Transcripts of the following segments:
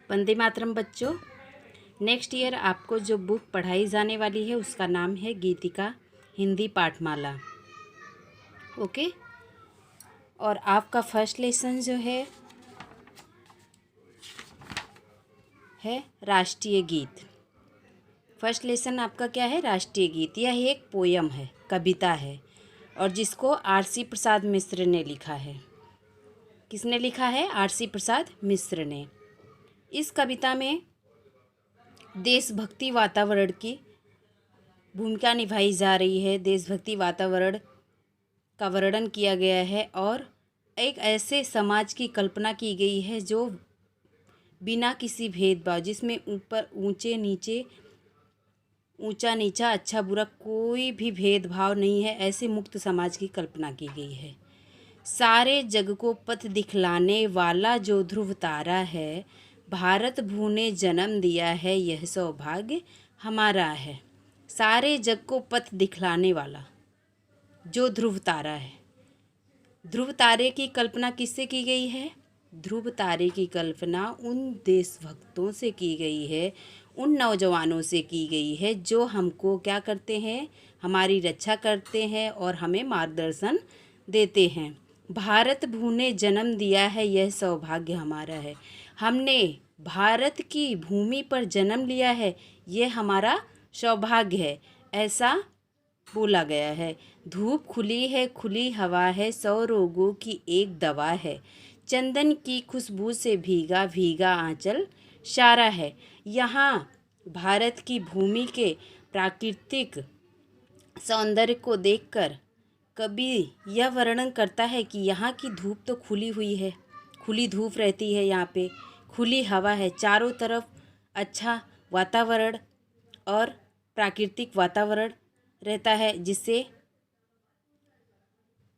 वंदे मातरम बच्चों। Next year आपको जो बुक पढ़ाई जाने वाली है उसका नाम है गीतिका हिंदी पाठमाला। ओके। और आपका फर्स्ट लेसन जो है राष्ट्रीय गीत। फर्स्ट लेसन आपका क्या है? राष्ट्रीय गीत। यह एक पोयम है, कविता है, और जिसको आर.सी. प्रसाद मिश्र ने लिखा है। किसने लिखा है? आर.सी. प्रसाद मिश्र ने। इस कविता में देशभक्ति वातावरण की भूमिका निभाई जा रही है। देशभक्ति वातावरण का वर्णन किया गया है और एक ऐसे समाज की कल्पना की गई है जो बिना किसी भेदभाव, जिसमें ऊपर ऊंचे नीचे, ऊंचा नीचा, अच्छा बुरा कोई भी भेदभाव नहीं है, ऐसे मुक्त समाज की कल्पना की गई है। सारे जग को पथ दिखलाने वाला जो ध्रुव तारा है, भारत भू ने जन्म दिया है, यह सौभाग्य हमारा है। सारे जग को पथ दिखलाने वाला जो ध्रुव तारा है। ध्रुव तारे की कल्पना किससे की गई है? ध्रुव तारे की कल्पना उन देशभक्तों से की गई है, उन नौजवानों से की गई है जो हमको क्या करते हैं? हमारी रक्षा करते हैं और हमें मार्गदर्शन देते हैं। भारत भू ने जन्म दिया है, यह सौभाग्य हमारा है। हमने भारत की भूमि पर जन्म लिया है, यह हमारा सौभाग्य है, ऐसा बोला गया है। धूप खुली है, खुली हवा है, 100 रोगों की एक दवा है। चंदन की खुशबू से भीगा भीगा आंचल सारा है। यहाँ भारत की भूमि के प्राकृतिक सौंदर्य को देखकर कवि यह वर्णन करता है कि यहाँ की धूप तो खुली हुई है, खुली धूप रहती है, यहाँ पे खुली हवा है, चारों तरफ अच्छा वातावरण और प्राकृतिक वातावरण रहता है, जिससे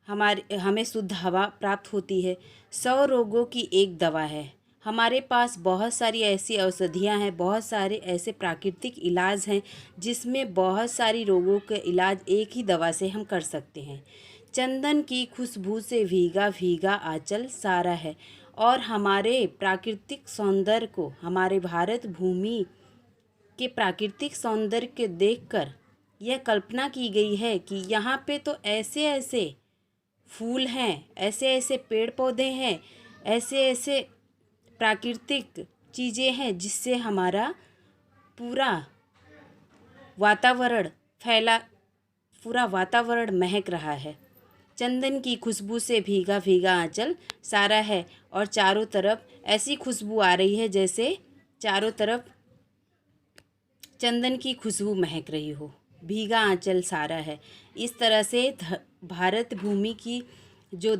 हमें शुद्ध हवा प्राप्त होती है। 100 रोगों की एक दवा है। हमारे पास बहुत सारी ऐसी औषधियाँ हैं, बहुत सारे ऐसे प्राकृतिक इलाज हैं जिसमें बहुत सारी रोगों के इलाज एक ही दवा से हम कर सकते हैं। चंदन की खुशबू से भीगा भीगा आंचल सारा है। और हमारे प्राकृतिक सौंदर्य को, हमारे भारत भूमि के प्राकृतिक सौंदर्य को देखकर यह कल्पना की गई है कि यहाँ पे तो ऐसे ऐसे फूल हैं, ऐसे ऐसे पेड़ पौधे हैं, ऐसे ऐसे प्राकृतिक चीज़ें हैं जिससे हमारा पूरा वातावरण पूरा वातावरण महक रहा है। चंदन की खुशबू से भीगा भीगा आंचल सारा है, और चारों तरफ ऐसी खुशबू आ रही है जैसे चारों तरफ चंदन की खुशबू महक रही हो। भीगा आंचल सारा है। इस तरह से भारत भूमि की जो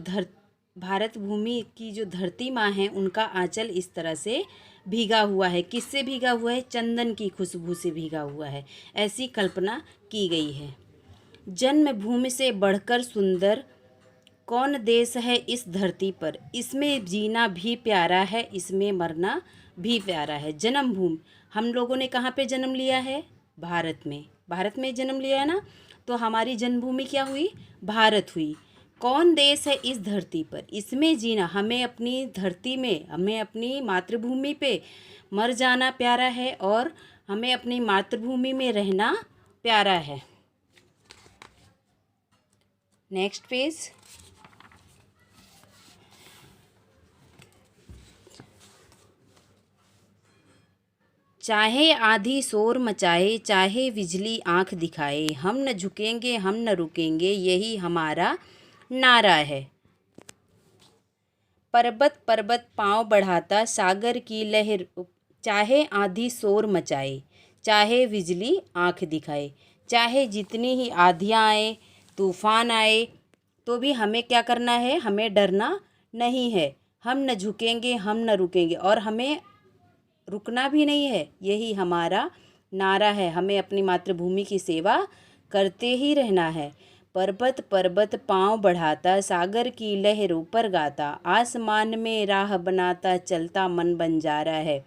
धरती माँ है, उनका आंचल इस तरह से भीगा हुआ है। किससे भीगा हुआ है? चंदन की खुशबू से भीगा हुआ है, ऐसी कल्पना की गई है। जन्मभूमि से बढ़कर सुंदर कौन देश है इस धरती पर, इसमें जीना भी प्यारा है, इसमें मरना भी प्यारा है। जन्मभूमि, हम लोगों ने कहाँ पे जन्म लिया है? भारत में। भारत में जन्म लिया है ना, तो हमारी जन्मभूमि क्या हुई? भारत हुई। कौन देश है इस धरती पर, इसमें जीना, हमें अपनी धरती में, हमें अपनी मातृभूमि पे मर जाना प्यारा है, और हमें अपनी मातृभूमि में रहना प्यारा है। Next page. चाहे आधी शोर मचाए, चाहे बिजली आंख दिखाए, हम न झुकेंगे, हम न रुकेंगे, यही हमारा नारा है। पर्वत पर्वत पांव बढ़ाता, सागर की लहर, चाहे आधी शोर मचाए, चाहे बिजली आंख दिखाए, चाहे जितनी ही आंधियाँ आए, तूफान आए, तो भी हमें क्या करना है? हमें डरना नहीं है। हम न झुकेंगे, हम न रुकेंगे, और हमें रुकना भी नहीं है, यही हमारा नारा है। हमें अपनी मातृभूमि की सेवा करते ही रहना है। पर्वत पर्वत पांव बढ़ाता, सागर की लहर ऊपर गाता, आसमान में राह बनाता, चलता मन बंजारा है।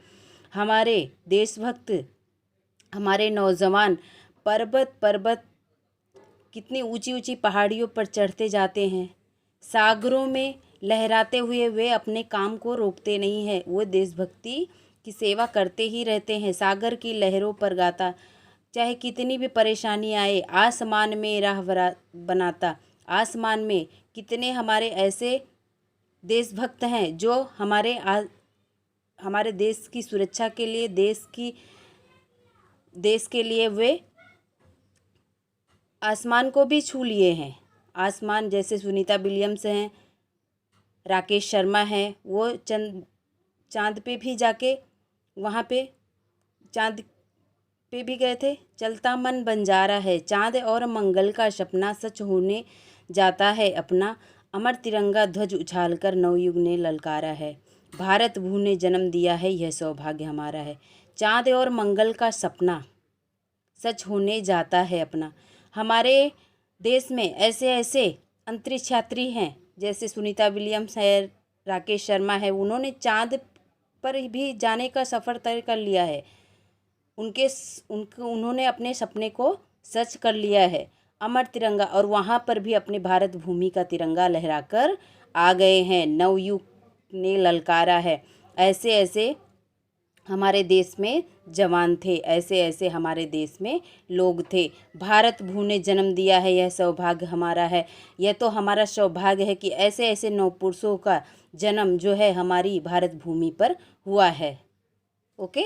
हमारे देशभक्त, हमारे नौजवान पर्वत पर्वत कितनी ऊंची ऊंची पहाड़ियों पर चढ़ते जाते हैं, सागरों में लहराते हुए वे अपने काम को रोकते नहीं हैं। वो देशभक्ति की सेवा करते ही रहते हैं। सागर की लहरों पर गाता, चाहे कितनी भी परेशानी आए, आसमान में राह बनाता। आसमान में कितने हमारे ऐसे देशभक्त हैं जो हमारे देश की सुरक्षा के लिए, देश के लिए वे आसमान को भी छू लिए हैं। आसमान, जैसे सुनीता विलियम्स हैं, राकेश शर्मा हैं, वो चांद पे भी जाके वहाँ पे चांद पे भी गए थे। चलता मन बंजारा है, चांद और मंगल का सपना सच होने जाता है अपना। अमर तिरंगा ध्वज उछालकर नवयुग ने ललकारा है। भारत भू ने जन्म दिया है, यह सौभाग्य हमारा है। चांद और मंगल का सपना सच होने जाता है अपना। हमारे देश में ऐसे ऐसे अंतरिक्ष यात्री हैं, जैसे सुनीता विलियम्स है, राकेश शर्मा है, उन्होंने चांद पर भी जाने का सफ़र तय कर लिया है। उन्होंने अपने सपने को सच कर लिया है। अमर तिरंगा, और वहाँ पर भी अपने भारत भूमि का तिरंगा लहराकर आ गए हैं। नवयुग ने ललकारा है। ऐसे ऐसे हमारे देश में जवान थे, ऐसे ऐसे हमारे देश में लोग थे। भारत भू ने जन्म दिया है, यह सौभाग्य हमारा है। यह तो हमारा सौभाग्य है कि ऐसे ऐसे नवपुरुषों का जन्म जो है हमारी भारत भूमि पर हुआ है। ओके।